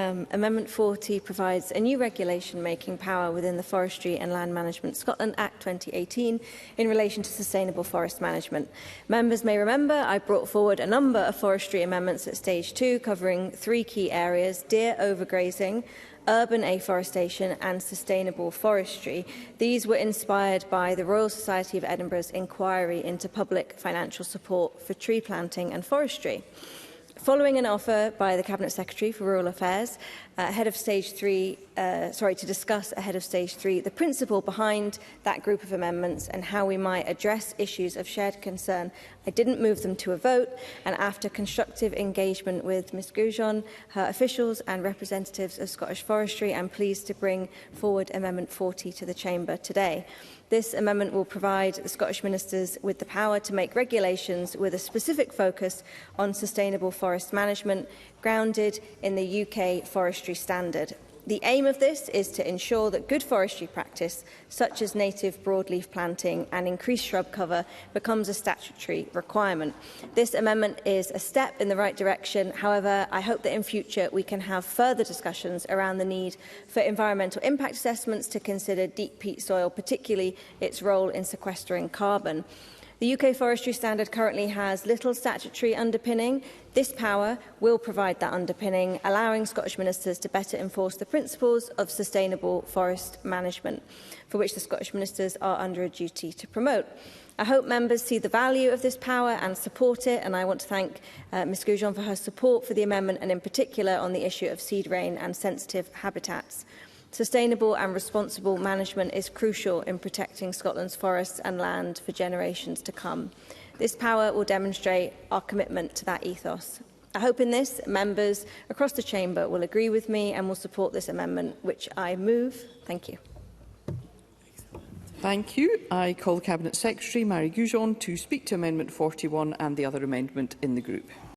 Amendment 40 provides a new regulation making power within the Forestry and Land Management Scotland Act 2018 in relation to sustainable forest management. Members may remember I brought forward a number of forestry amendments at stage 2 covering 3 key areas: deer overgrazing, urban afforestation and sustainable forestry. These were inspired by the Royal Society of Edinburgh's inquiry into public financial support for tree planting and forestry. Following an offer by the Cabinet Secretary for Rural Affairs to discuss ahead of Stage 3 the principle behind that group of amendments and how we might address issues of shared concern, I didn't move them to a vote, and after constructive engagement with Ms Goujon, her officials and representatives of Scottish Forestry, I'm pleased to bring forward Amendment 40 to the Chamber today. This amendment will provide the Scottish Ministers with the power to make regulations with a specific focus on sustainable forest management grounded in the UK Forestry Standard. The aim of this is to ensure that good forestry practice, such as native broadleaf planting and increased shrub cover, becomes a statutory requirement. This amendment is a step in the right direction. However, I hope that in future we can have further discussions around the need for environmental impact assessments to consider deep peat soil, particularly its role in sequestering carbon. The UK Forestry Standard currently has little statutory underpinning. This power will provide that underpinning, allowing Scottish Ministers to better enforce the principles of sustainable forest management, for which the Scottish Ministers are under a duty to promote. I hope members see the value of this power and support it, and I want to thank Ms Goujon for her support for the amendment, and in particular on the issue of seed rain and sensitive habitats. Sustainable and responsible management is crucial in protecting Scotland's forests and land for generations to come. This power will demonstrate our commitment to that ethos. I hope in this, members across the Chamber will agree with me and will support this amendment, which I move. Thank you. Thank you. I call the Cabinet Secretary, Mary Goujon, to speak to Amendment 41 and the other amendment in the group.